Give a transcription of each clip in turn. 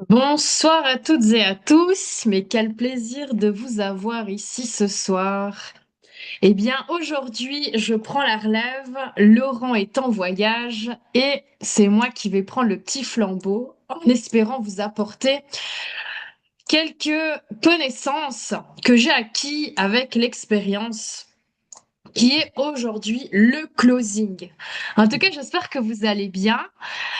Bonsoir à toutes et à tous, mais quel plaisir de vous avoir ici ce soir. Eh bien, aujourd'hui, je prends la relève, Laurent est en voyage et c'est moi qui vais prendre le petit flambeau en espérant vous apporter quelques connaissances que j'ai acquis avec l'expérience qui est aujourd'hui le closing. En tout cas, j'espère que vous allez bien.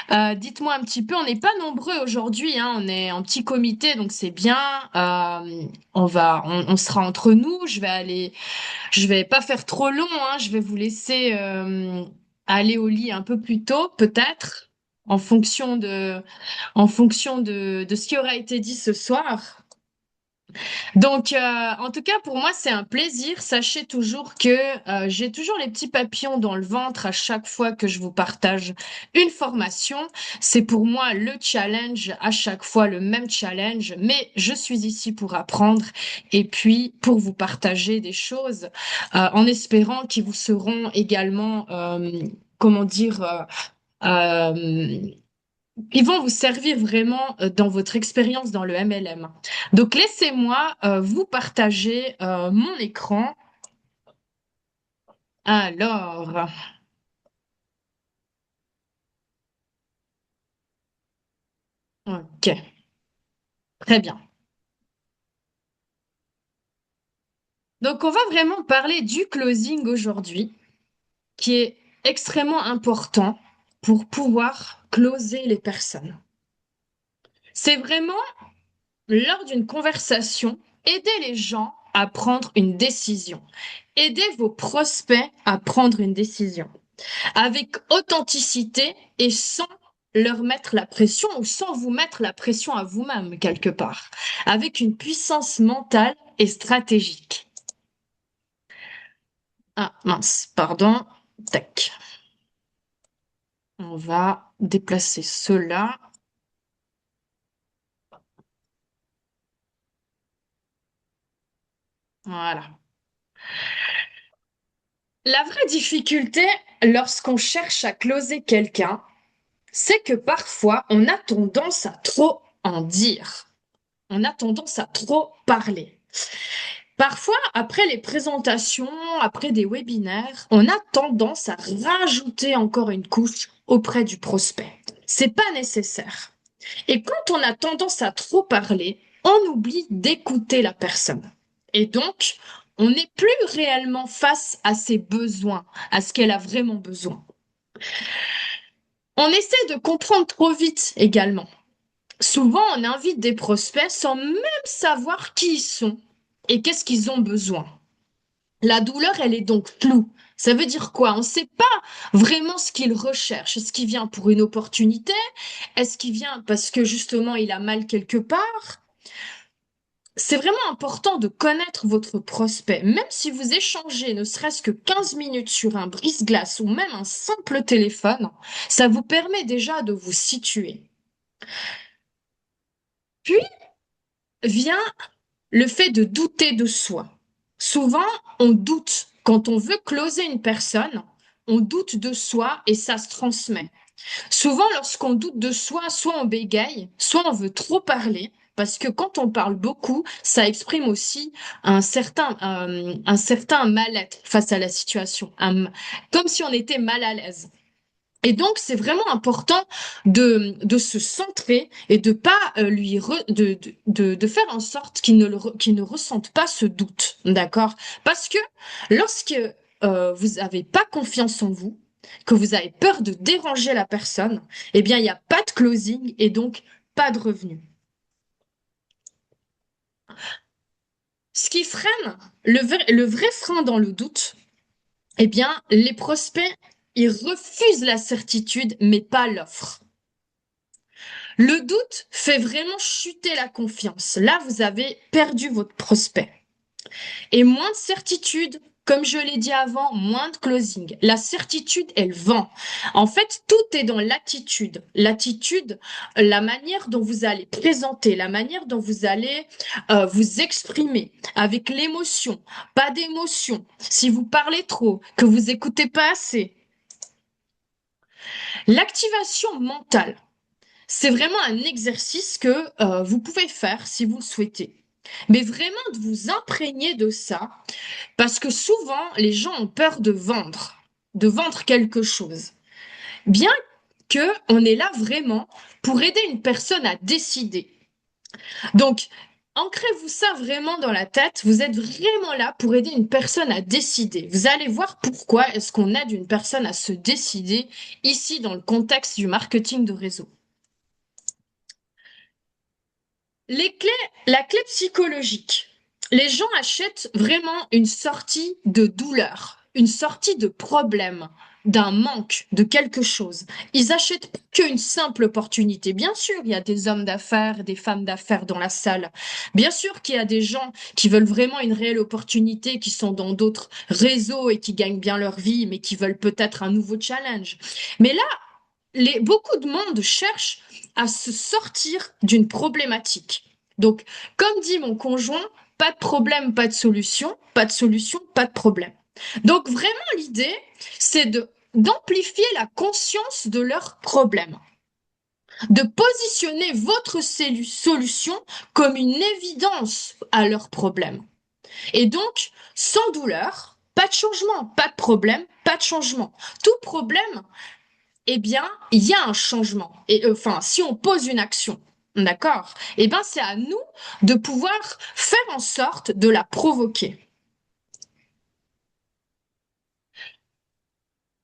Dites-moi un petit peu, on n'est pas nombreux aujourd'hui, hein, on est en petit comité, donc c'est bien. On sera entre nous. Je vais pas faire trop long, hein, je vais vous laisser aller au lit un peu plus tôt, peut-être, en fonction de ce qui aura été dit ce soir. Donc, en tout cas, pour moi, c'est un plaisir. Sachez toujours que j'ai toujours les petits papillons dans le ventre à chaque fois que je vous partage une formation. C'est pour moi le challenge, à chaque fois le même challenge, mais je suis ici pour apprendre et puis pour vous partager des choses en espérant qu'ils vous seront également, comment dire, euh, ils vont vous servir vraiment dans votre expérience dans le MLM. Donc, laissez-moi vous partager mon écran. Alors, ok, très bien. Donc, on va vraiment parler du closing aujourd'hui, qui est extrêmement important pour pouvoir closer les personnes. C'est vraiment, lors d'une conversation, aider les gens à prendre une décision. Aider vos prospects à prendre une décision, avec authenticité et sans leur mettre la pression ou sans vous mettre la pression à vous-même quelque part, avec une puissance mentale et stratégique. Ah mince, pardon. Tac. On va déplacer cela. Voilà. La vraie difficulté lorsqu'on cherche à closer quelqu'un, c'est que parfois on a tendance à trop en dire. On a tendance à trop parler. Parfois, après les présentations, après des webinaires, on a tendance à rajouter encore une couche auprès du prospect. C'est pas nécessaire. Et quand on a tendance à trop parler, on oublie d'écouter la personne. Et donc, on n'est plus réellement face à ses besoins, à ce qu'elle a vraiment besoin. On essaie de comprendre trop vite également. Souvent, on invite des prospects sans même savoir qui ils sont et qu'est-ce qu'ils ont besoin. La douleur, elle est donc floue. Ça veut dire quoi? On ne sait pas vraiment ce qu'il recherche. Est-ce qu'il vient pour une opportunité? Est-ce qu'il vient parce que justement il a mal quelque part? C'est vraiment important de connaître votre prospect. Même si vous échangez ne serait-ce que 15 minutes sur un brise-glace ou même un simple téléphone, ça vous permet déjà de vous situer. Puis vient le fait de douter de soi. Souvent, on doute. Quand on veut closer une personne, on doute de soi et ça se transmet. Souvent, lorsqu'on doute de soi, soit on bégaye, soit on veut trop parler, parce que quand on parle beaucoup, ça exprime aussi un certain mal-être face à la situation, comme si on était mal à l'aise. Et donc, c'est vraiment important de se centrer et de pas de faire en sorte qu'il ne ressente pas ce doute, d'accord? Parce que lorsque vous n'avez pas confiance en vous, que vous avez peur de déranger la personne, eh bien, il n'y a pas de closing et donc pas de revenu. Ce qui freine, le vrai frein dans le doute, eh bien, les prospects, ils refusent la certitude, mais pas l'offre. Le doute fait vraiment chuter la confiance. Là, vous avez perdu votre prospect. Et moins de certitude, comme je l'ai dit avant, moins de closing. La certitude, elle vend. En fait, tout est dans l'attitude. L'attitude, la manière dont vous allez présenter, la manière dont vous allez vous exprimer avec l'émotion, pas d'émotion. Si vous parlez trop, que vous écoutez pas assez. L'activation mentale. C'est vraiment un exercice que vous pouvez faire si vous le souhaitez. Mais vraiment de vous imprégner de ça, parce que souvent les gens ont peur de vendre quelque chose. Bien que on est là vraiment pour aider une personne à décider. Donc, ancrez-vous ça vraiment dans la tête. Vous êtes vraiment là pour aider une personne à décider. Vous allez voir pourquoi est-ce qu'on aide une personne à se décider ici dans le contexte du marketing de réseau. Les clés, la clé psychologique. Les gens achètent vraiment une sortie de douleur, une sortie de problème, d'un manque, de quelque chose. Ils achètent pas qu'une simple opportunité. Bien sûr, il y a des hommes d'affaires, des femmes d'affaires dans la salle. Bien sûr qu'il y a des gens qui veulent vraiment une réelle opportunité, qui sont dans d'autres réseaux et qui gagnent bien leur vie, mais qui veulent peut-être un nouveau challenge. Mais là, beaucoup de monde cherche à se sortir d'une problématique. Donc, comme dit mon conjoint, pas de problème, pas de solution, pas de solution, pas de problème. Donc, vraiment, l'idée, c'est d'amplifier la conscience de leurs problèmes, de positionner votre solution comme une évidence à leurs problèmes. Et donc, sans douleur, pas de changement, pas de problème, pas de changement. Tout problème, eh bien, il y a un changement. Et enfin, si on pose une action, d'accord, eh bien, c'est à nous de pouvoir faire en sorte de la provoquer.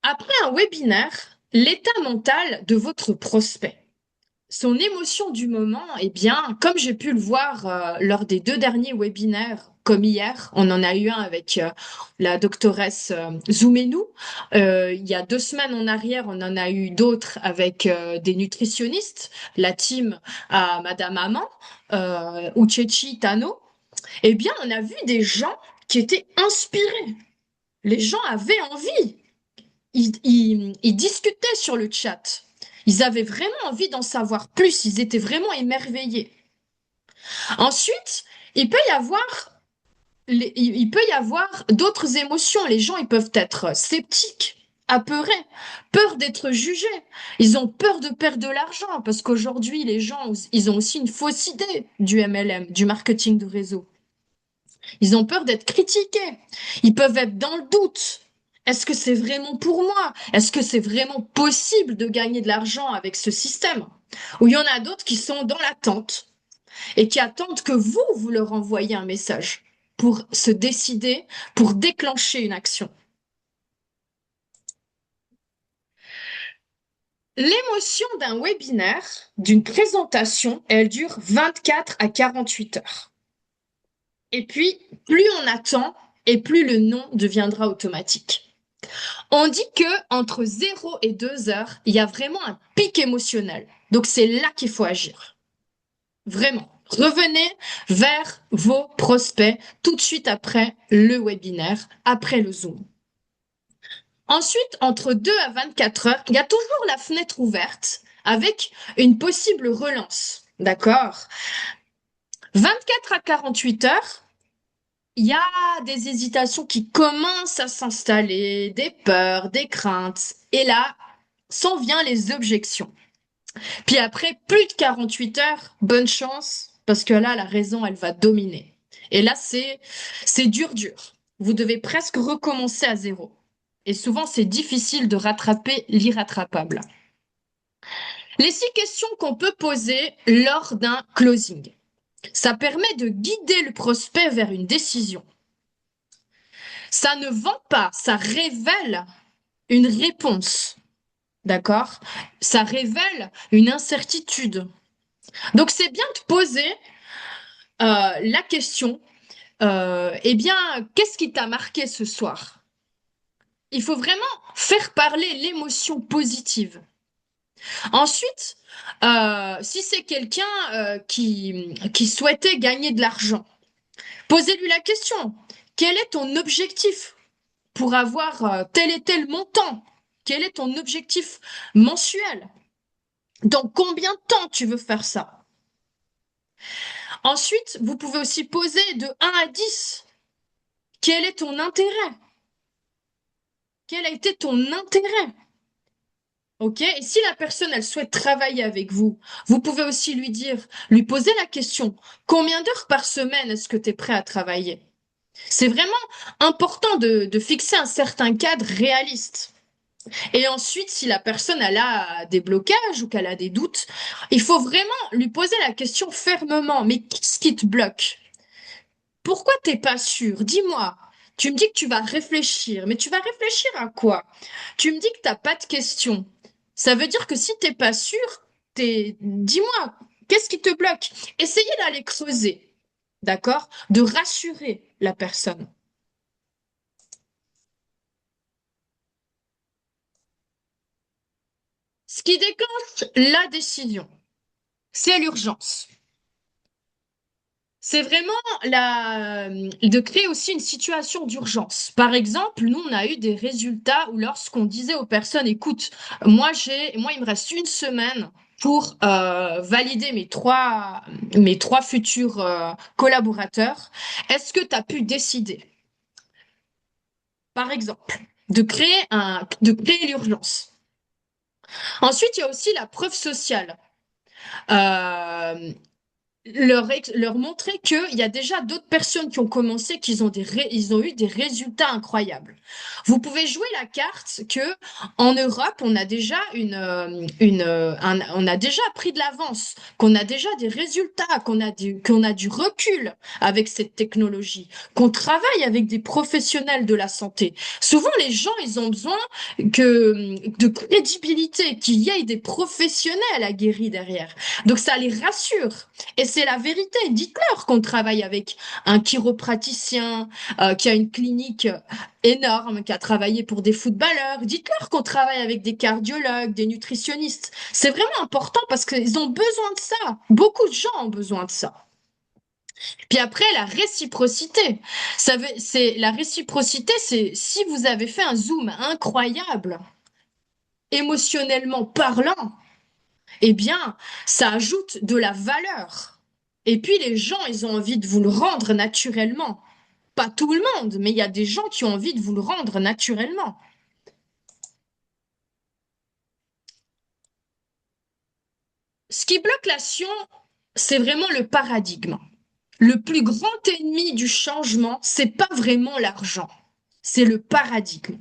Après un webinaire, l'état mental de votre prospect. Son émotion du moment, eh bien, comme j'ai pu le voir lors des deux derniers webinaires, comme hier, on en a eu un avec la doctoresse Zoumenu. Il y a 2 semaines en arrière, on en a eu d'autres avec des nutritionnistes, la team à Madame Aman, Uchechi Tano. Eh bien, on a vu des gens qui étaient inspirés. Les gens avaient envie. Ils discutaient sur le chat. Ils avaient vraiment envie d'en savoir plus. Ils étaient vraiment émerveillés. Ensuite, il peut y avoir, il peut y avoir d'autres émotions. Les gens, ils peuvent être sceptiques, apeurés, peur d'être jugés. Ils ont peur de perdre de l'argent parce qu'aujourd'hui, les gens, ils ont aussi une fausse idée du MLM, du marketing de réseau. Ils ont peur d'être critiqués. Ils peuvent être dans le doute. Est-ce que c'est vraiment pour moi? Est-ce que c'est vraiment possible de gagner de l'argent avec ce système? Ou il y en a d'autres qui sont dans l'attente et qui attendent que vous leur envoyiez un message pour se décider, pour déclencher une action. L'émotion d'un webinaire, d'une présentation, elle dure 24 à 48 heures. Et puis, plus on attend et plus le non deviendra automatique. On dit que entre 0 et 2 heures, il y a vraiment un pic émotionnel. Donc c'est là qu'il faut agir. Vraiment. Revenez vers vos prospects tout de suite après le webinaire, après le Zoom. Ensuite, entre 2 à 24 heures, il y a toujours la fenêtre ouverte avec une possible relance. D'accord? 24 à 48 heures, il y a des hésitations qui commencent à s'installer, des peurs, des craintes. Et là, s'en vient les objections. Puis après, plus de 48 heures, bonne chance, parce que là, la raison, elle va dominer. Et là, c'est dur, dur. Vous devez presque recommencer à zéro. Et souvent, c'est difficile de rattraper l'irrattrapable. Les 6 questions qu'on peut poser lors d'un closing. Ça permet de guider le prospect vers une décision. Ça ne vend pas, ça révèle une réponse. D'accord? Ça révèle une incertitude. Donc c'est bien de poser la question, eh bien, qu'est-ce qui t'a marqué ce soir? Il faut vraiment faire parler l'émotion positive. Ensuite, si c'est quelqu'un qui souhaitait gagner de l'argent, posez-lui la question. Quel est ton objectif? pour avoir tel et tel montant? Quel est ton objectif mensuel? Dans combien de temps tu veux faire ça? Ensuite, vous pouvez aussi poser de 1 à 10. Quel est ton intérêt? Quel a été ton intérêt? Ok? Et si la personne, elle souhaite travailler avec vous, vous pouvez aussi lui poser la question, combien d'heures par semaine est-ce que tu es prêt à travailler? C'est vraiment important de fixer un certain cadre réaliste. Et ensuite, si la personne elle a des blocages ou qu'elle a des doutes, il faut vraiment lui poser la question fermement. Mais qu'est-ce qui te bloque? Pourquoi t'es pas sûr? Dis-moi. Tu me dis que tu vas réfléchir, mais tu vas réfléchir à quoi? Tu me dis que t'as pas de questions. Ça veut dire que si t'es pas sûr, dis-moi, qu'est-ce qui te bloque? Essayez d'aller creuser, d'accord? De rassurer la personne. Ce qui déclenche la décision, c'est l'urgence. C'est vraiment de créer aussi une situation d'urgence. Par exemple, nous, on a eu des résultats où lorsqu'on disait aux personnes, écoute, moi, il me reste une semaine pour valider mes trois futurs collaborateurs. Est-ce que tu as pu décider, par exemple, de créer l'urgence? Ensuite, il y a aussi la preuve sociale. Euh, leur montrer qu'il y a déjà d'autres personnes qui ont commencé, ils ont eu des résultats incroyables. Vous pouvez jouer la carte que en Europe, on a déjà on a déjà pris de l'avance, qu'on a déjà des résultats, qu'on a du recul avec cette technologie, qu'on travaille avec des professionnels de la santé. Souvent, les gens, ils ont besoin de crédibilité, qu'il y ait des professionnels aguerris derrière. Donc, ça les rassure. Et c'est la vérité. Dites-leur qu'on travaille avec un chiropraticien qui a une clinique énorme, qui a travaillé pour des footballeurs. Dites-leur qu'on travaille avec des cardiologues, des nutritionnistes. C'est vraiment important parce qu'ils ont besoin de ça. Beaucoup de gens ont besoin de ça. Puis après, la réciprocité. La réciprocité, c'est si vous avez fait un zoom incroyable, émotionnellement parlant, eh bien, ça ajoute de la valeur. Et puis les gens, ils ont envie de vous le rendre naturellement. Pas tout le monde, mais il y a des gens qui ont envie de vous le rendre naturellement. Ce qui bloque l'action, c'est vraiment le paradigme. Le plus grand ennemi du changement, c'est pas vraiment l'argent, c'est le paradigme.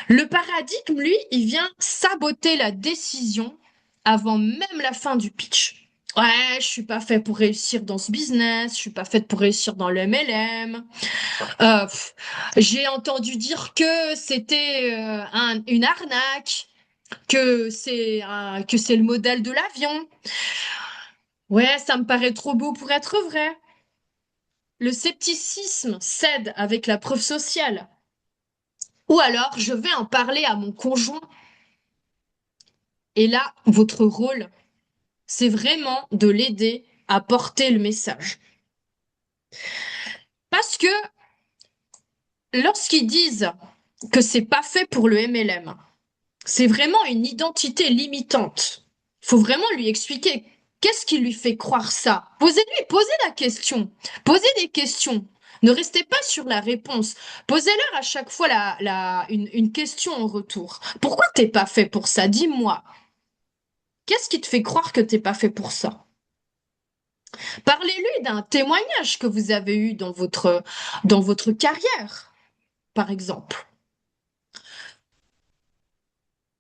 Le paradigme, lui, il vient saboter la décision avant même la fin du pitch. Ouais, je suis pas fait pour réussir dans ce business, je suis pas faite pour réussir dans le MLM. J'ai entendu dire que c'était une arnaque, que c'est le modèle de l'avion. Ouais, ça me paraît trop beau pour être vrai. Le scepticisme cède avec la preuve sociale. Ou alors, je vais en parler à mon conjoint. Et là, votre rôle, c'est vraiment de l'aider à porter le message. Parce que lorsqu'ils disent que c'est pas fait pour le MLM, c'est vraiment une identité limitante. Il faut vraiment lui expliquer qu'est-ce qui lui fait croire ça. Posez la question. Posez des questions. Ne restez pas sur la réponse. Posez-leur à chaque fois une question en retour. Pourquoi t'es pas fait pour ça? Dis-moi. Qu'est-ce qui te fait croire que t'es pas fait pour ça? Parlez-lui d'un témoignage que vous avez eu dans votre carrière, par exemple.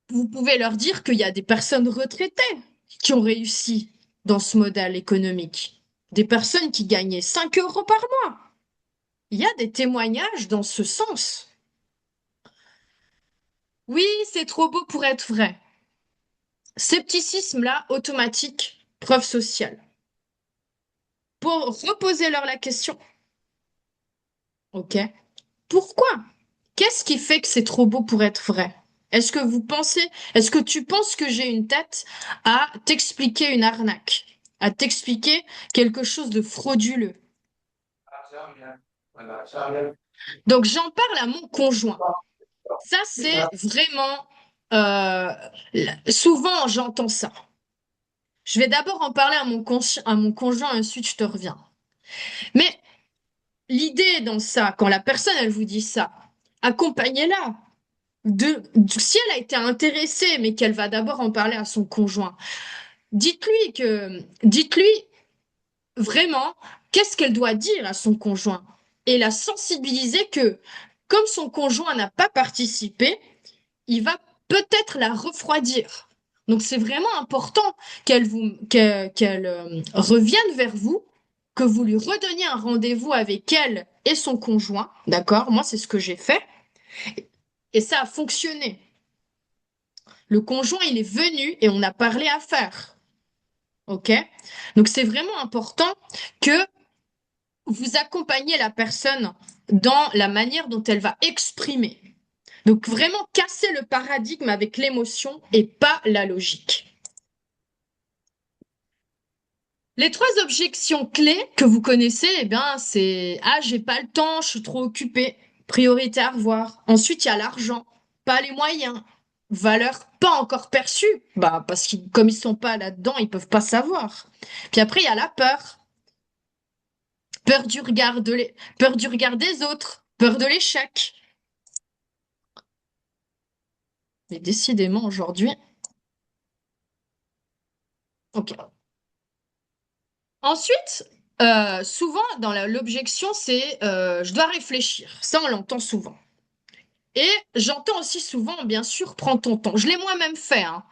Vous pouvez leur dire qu'il y a des personnes retraitées qui ont réussi dans ce modèle économique. Des personnes qui gagnaient 5 euros par mois. Il y a des témoignages dans ce sens. Oui, c'est trop beau pour être vrai. Scepticisme là, automatique, preuve sociale. Pour reposer leur la question. Ok. Pourquoi? Qu'est-ce qui fait que c'est trop beau pour être vrai? Est-ce que tu penses que j'ai une tête à t'expliquer une arnaque, à t'expliquer quelque chose de frauduleux? Donc, j'en parle à mon conjoint. Ça, c'est vraiment... euh, souvent, j'entends ça. Je vais d'abord en parler à mon conjoint, ensuite je te reviens. Mais l'idée dans ça, quand la personne, elle vous dit ça, accompagnez-la. Si elle a été intéressée, mais qu'elle va d'abord en parler à son conjoint, dites-lui vraiment qu'est-ce qu'elle doit dire à son conjoint et la sensibiliser que, comme son conjoint n'a pas participé, il va peut-être la refroidir. Donc c'est vraiment important qu'elle revienne vers vous, que vous lui redonniez un rendez-vous avec elle et son conjoint, d'accord? Moi, c'est ce que j'ai fait et ça a fonctionné. Le conjoint, il est venu et on a parlé affaires, ok? Donc c'est vraiment important que vous accompagniez la personne dans la manière dont elle va exprimer. Donc vraiment casser le paradigme avec l'émotion et pas la logique. Les trois objections clés que vous connaissez, eh bien, c'est ah, j'ai pas le temps, je suis trop occupée. Priorité à revoir. Ensuite, il y a l'argent, pas les moyens. Valeur pas encore perçue, bah parce qu'ils comme ils sont pas là-dedans, ils peuvent pas savoir. Puis après, il y a la peur, peur du regard des autres, peur de l'échec. Mais décidément aujourd'hui, ok. Ensuite, souvent dans l'objection, c'est je dois réfléchir. Ça, on l'entend souvent. Et j'entends aussi souvent, bien sûr, prends ton temps. Je l'ai moi-même fait, hein.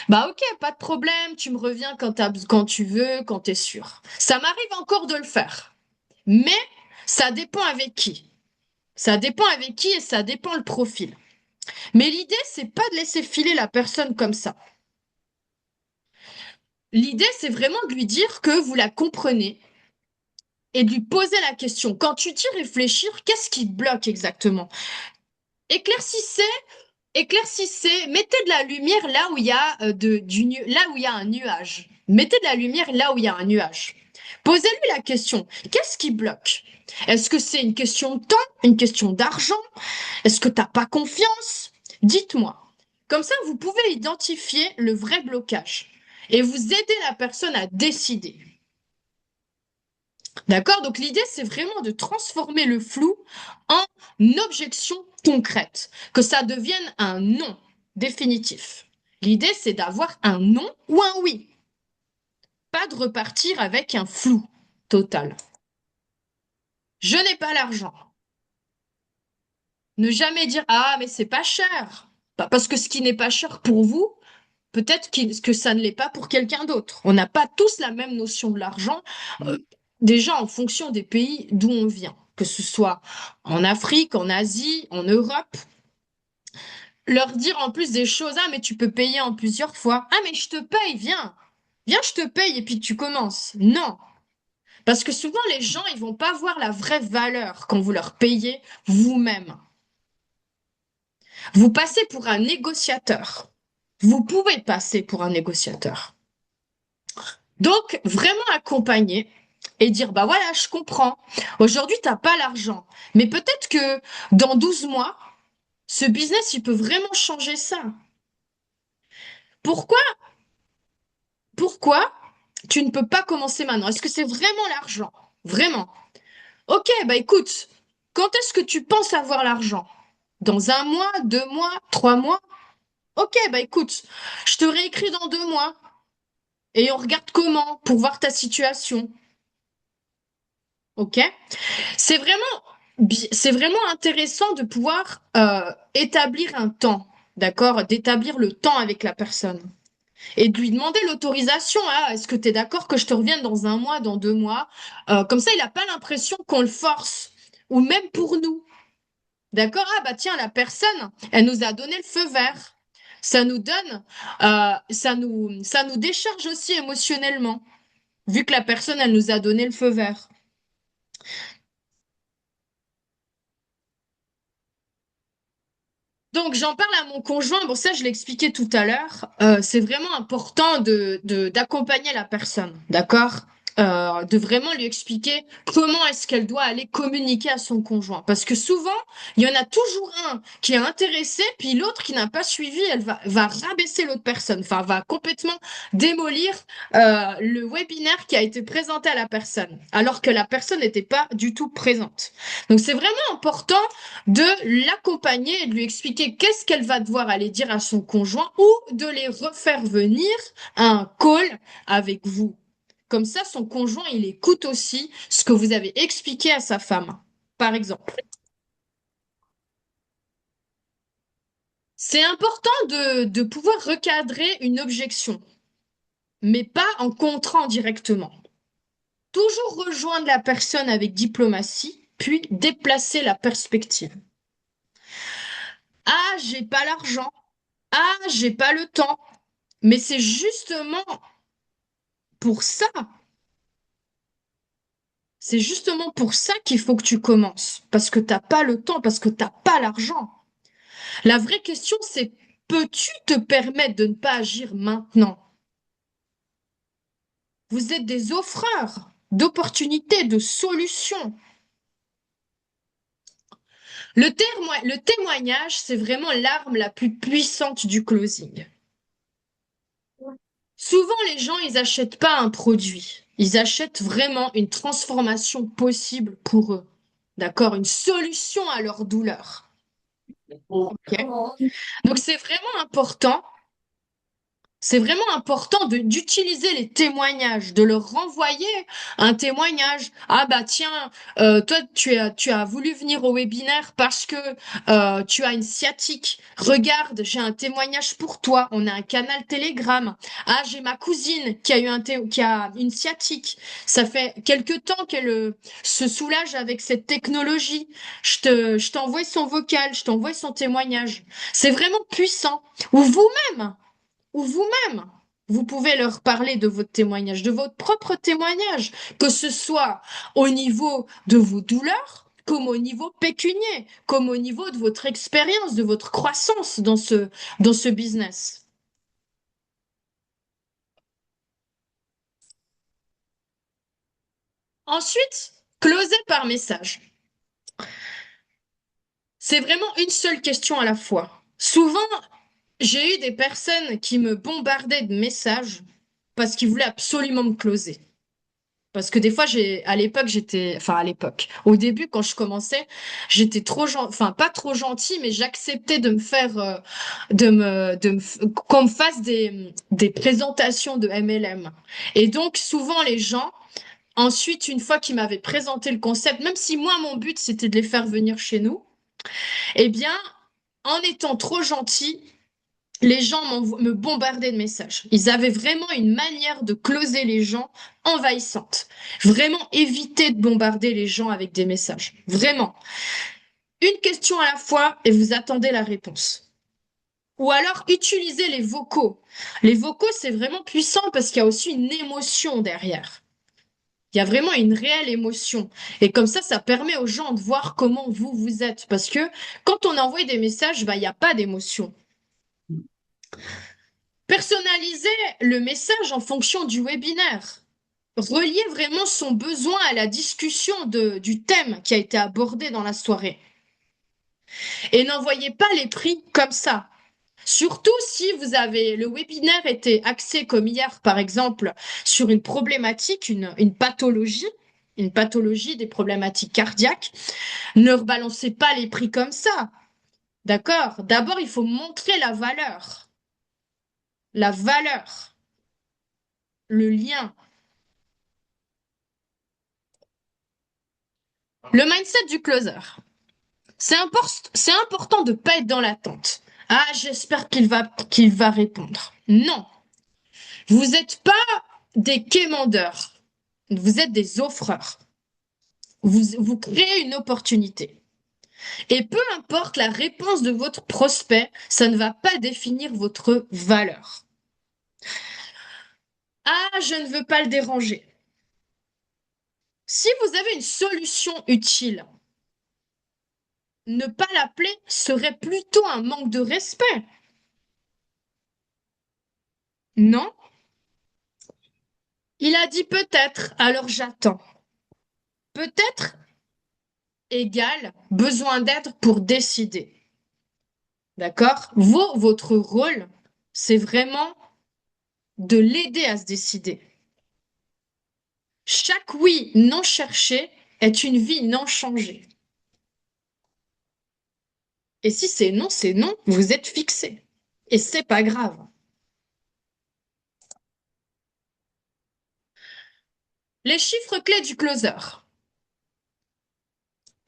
Bah ok, pas de problème, tu me reviens quand tu veux, quand t'es sûr. Ça m'arrive encore de le faire. Mais ça dépend avec qui. Ça dépend avec qui et ça dépend le profil. Mais l'idée, c'est pas de laisser filer la personne comme ça. L'idée, c'est vraiment de lui dire que vous la comprenez et de lui poser la question. Quand tu dis réfléchir, qu'est-ce qui te bloque exactement? Éclaircissez mettez de la lumière là où il y a là où il y a un nuage. Mettez de la lumière là où il y a un nuage. Posez-lui la question, qu'est-ce qui bloque? Est-ce que c'est une question de temps, une question d'argent? Est-ce que t'as pas confiance? Dites-moi. Comme ça, vous pouvez identifier le vrai blocage et vous aider la personne à décider. D'accord? Donc l'idée, c'est vraiment de transformer le flou en objection concrète, que ça devienne un non définitif. L'idée, c'est d'avoir un non ou un oui, pas de repartir avec un flou total. Je n'ai pas l'argent. Ne jamais dire ah mais c'est pas cher. Parce que ce qui n'est pas cher pour vous, que ça ne l'est pas pour quelqu'un d'autre. On n'a pas tous la même notion de l'argent, déjà en fonction des pays d'où on vient, que ce soit en Afrique, en Asie, en Europe. Leur dire en plus des choses, ah mais tu peux payer en plusieurs fois, ah mais je te paye, viens, je te paye et puis tu commences. Non, parce que souvent les gens, ils vont pas voir la vraie valeur quand vous leur payez vous-même. Vous passez pour un négociateur. Vous pouvez passer pour un négociateur. Donc, vraiment accompagner et dire, bah voilà, je comprends. Aujourd'hui, t'as pas l'argent. Mais peut-être que dans 12 mois, ce business, il peut vraiment changer ça. Pourquoi, pourquoi tu ne peux pas commencer maintenant? Est-ce que c'est vraiment l'argent? Vraiment. Ok, bah écoute, quand est-ce que tu penses avoir l'argent? Dans un mois, 2 mois, 3 mois? Ok, bah écoute, je te réécris dans 2 mois et on regarde comment pour voir ta situation. Ok? C'est vraiment, c'est vraiment intéressant de pouvoir établir un temps, d'accord? D'établir le temps avec la personne et de lui demander l'autorisation. Ah, est-ce que tu es d'accord que je te revienne dans un mois, dans 2 mois? Comme ça, il n'a pas l'impression qu'on le force, ou même pour nous. D'accord? Ah, bah tiens, la personne, elle nous a donné le feu vert. Ça nous donne, ça nous décharge aussi émotionnellement, vu que la personne, elle nous a donné le feu vert. Donc j'en parle à mon conjoint, bon ça je l'ai expliqué tout à l'heure, c'est vraiment important d'accompagner la personne, d'accord? de vraiment lui expliquer comment est-ce qu'elle doit aller communiquer à son conjoint. Parce que souvent, il y en a toujours un qui est intéressé, puis l'autre qui n'a pas suivi, va rabaisser l'autre personne, enfin, va complètement démolir le webinaire qui a été présenté à la personne, alors que la personne n'était pas du tout présente. Donc, c'est vraiment important de l'accompagner et de lui expliquer qu'est-ce qu'elle va devoir aller dire à son conjoint ou de les refaire venir à un call avec vous. Comme ça, son conjoint, il écoute aussi ce que vous avez expliqué à sa femme, par exemple. C'est important de pouvoir recadrer une objection, mais pas en contrant directement. Toujours rejoindre la personne avec diplomatie, puis déplacer la perspective. Ah, j'ai pas l'argent. Ah, j'ai pas le temps. Mais c'est justement pour ça, c'est justement pour ça qu'il faut que tu commences. Parce que t'as pas le temps, parce que t'as pas l'argent. La vraie question, c'est peux-tu te permettre de ne pas agir maintenant? Vous êtes des offreurs d'opportunités, de solutions. Le témoignage, c'est vraiment l'arme la plus puissante du closing. Souvent, les gens, ils n'achètent pas un produit. Ils achètent vraiment une transformation possible pour eux. D'accord? Une solution à leur douleur. Ok. Donc, c'est vraiment important. C'est vraiment important d'utiliser les témoignages, de leur renvoyer un témoignage. Ah bah tiens, toi tu as voulu venir au webinaire parce que tu as une sciatique. Regarde, j'ai un témoignage pour toi. On a un canal Telegram. Ah, j'ai ma cousine qui a qui a une sciatique. Ça fait quelque temps qu'elle se soulage avec cette technologie. Je t'envoie son vocal, je t'envoie son témoignage. C'est vraiment puissant. Ou vous-même ou vous-même. Vous pouvez leur parler de votre témoignage, de votre propre témoignage, que ce soit au niveau de vos douleurs, comme au niveau pécunier, comme au niveau de votre expérience, de votre croissance dans ce business. Ensuite, closer par message. C'est vraiment une seule question à la fois. Souvent, j'ai eu des personnes qui me bombardaient de messages parce qu'ils voulaient absolument me closer. Parce que des fois, à l'époque, enfin, à l'époque, au début, quand je commençais, j'étais enfin, pas trop gentille, mais j'acceptais de me faire, qu'on me fasse des présentations de MLM. Et donc, souvent, les gens, ensuite, une fois qu'ils m'avaient présenté le concept, même si moi, mon but, c'était de les faire venir chez nous, eh bien, en étant trop gentille, les gens me bombardaient de messages. Ils avaient vraiment une manière de closer les gens envahissante. Vraiment éviter de bombarder les gens avec des messages. Vraiment. Une question à la fois et vous attendez la réponse. Ou alors utilisez les vocaux. Les vocaux, c'est vraiment puissant parce qu'il y a aussi une émotion derrière. Il y a vraiment une réelle émotion. Et comme ça permet aux gens de voir comment vous êtes. Parce que quand on envoie des messages, bah, il n'y a pas d'émotion. Personnaliser le message en fonction du webinaire. Relier vraiment son besoin à la discussion du thème qui a été abordé dans la soirée. Et n'envoyez pas les prix comme ça. Surtout si le webinaire était axé comme hier, par exemple, sur une problématique, une pathologie des problématiques cardiaques. Ne rebalancez pas les prix comme ça. D'accord? D'abord, il faut montrer la valeur. La valeur, le lien. Le mindset du closer. C'est important de ne pas être dans l'attente. Ah, j'espère qu'il va répondre. Non, vous n'êtes pas des quémandeurs. Vous êtes des offreurs. Vous créez une opportunité. Et peu importe la réponse de votre prospect, ça ne va pas définir votre valeur. Ah, je ne veux pas le déranger. Si vous avez une solution utile, ne pas l'appeler serait plutôt un manque de respect. Non? Il a dit peut-être, alors j'attends. Peut-être égale besoin d'aide pour décider. D'accord? Votre rôle, c'est vraiment de l'aider à se décider. Chaque oui non cherché est une vie non changée. Et si c'est non, vous êtes fixé. Et c'est pas grave. Les chiffres clés du closer.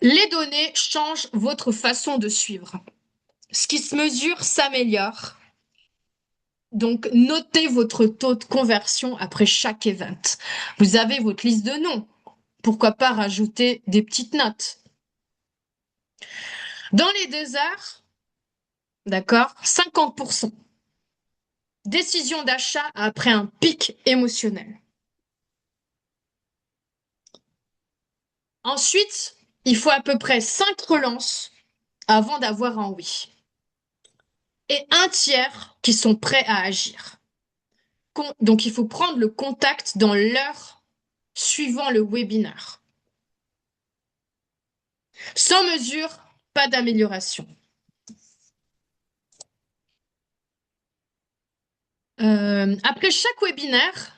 Les données changent votre façon de suivre. Ce qui se mesure s'améliore. Donc, notez votre taux de conversion après chaque event. Vous avez votre liste de noms. Pourquoi pas rajouter des petites notes? Dans les 2 heures, d'accord, 50%. Décision d'achat après un pic émotionnel. Ensuite, il faut à peu près 5 relances avant d'avoir un oui. Et un tiers qui sont prêts à agir. Donc, il faut prendre le contact dans l'heure suivant le webinaire. Sans mesure, pas d'amélioration. Après chaque webinaire,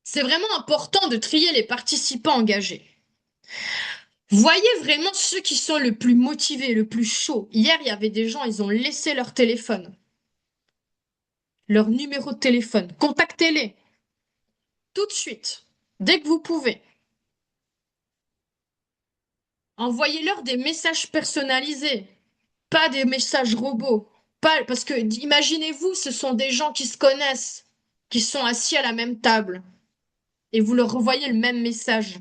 c'est vraiment important de trier les participants engagés. Voyez vraiment ceux qui sont le plus motivés, le plus chauds. Hier, il y avait des gens, ils ont laissé leur téléphone, leur numéro de téléphone. Contactez-les tout de suite, dès que vous pouvez. Envoyez-leur des messages personnalisés, pas des messages robots. Pas, parce que imaginez-vous, ce sont des gens qui se connaissent, qui sont assis à la même table, et vous leur envoyez le même message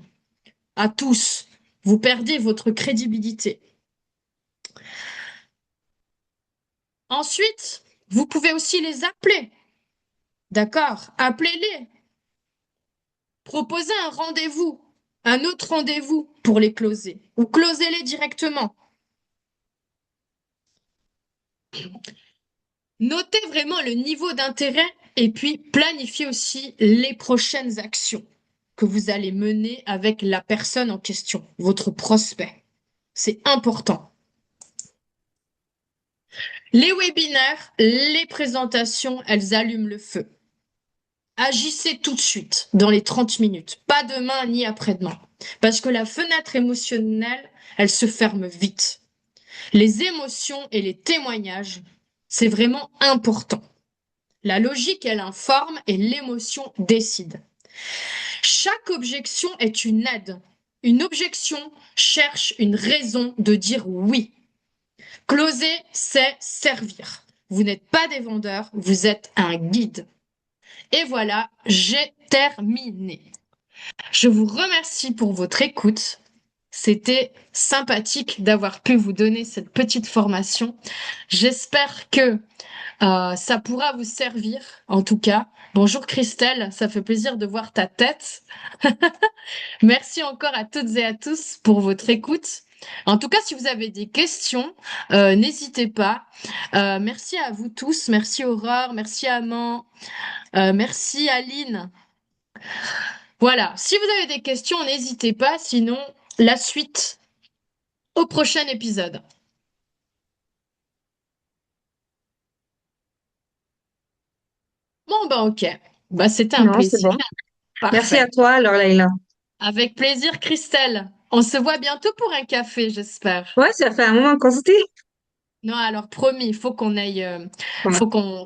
à tous. Vous perdez votre crédibilité. Ensuite, vous pouvez aussi les appeler. D'accord? Appelez-les. Proposez un rendez-vous, un autre rendez-vous pour les closer, ou closez-les directement. Notez vraiment le niveau d'intérêt et puis planifiez aussi les prochaines actions que vous allez mener avec la personne en question, votre prospect. C'est important. Les webinaires, les présentations, elles allument le feu. Agissez tout de suite, dans les 30 minutes, pas demain ni après-demain, parce que la fenêtre émotionnelle, elle se ferme vite. Les émotions et les témoignages, c'est vraiment important. La logique, elle informe et l'émotion décide. Chaque objection est une aide. Une objection cherche une raison de dire oui. Closer, c'est servir. Vous n'êtes pas des vendeurs, vous êtes un guide. Et voilà, j'ai terminé. Je vous remercie pour votre écoute. C'était sympathique d'avoir pu vous donner cette petite formation. J'espère que ça pourra vous servir, en tout cas. Bonjour Christelle, ça fait plaisir de voir ta tête. Merci encore à toutes et à tous pour votre écoute. En tout cas, si vous avez des questions, n'hésitez pas. Merci à vous tous. Merci Aurore, merci Amand, merci Aline. Voilà, si vous avez des questions, n'hésitez pas. Sinon, la suite au prochain épisode. Bon, bah ok. Bah, c'était un Non, c'est plaisir. bon. Merci à Parfait. toi, alors, Laïla. Avec plaisir, Christelle. On se voit bientôt pour un café, j'espère. Ouais, ça fait un moment qu'on se dit. Non, alors promis, il faut qu'on aille, Comment? faut qu'on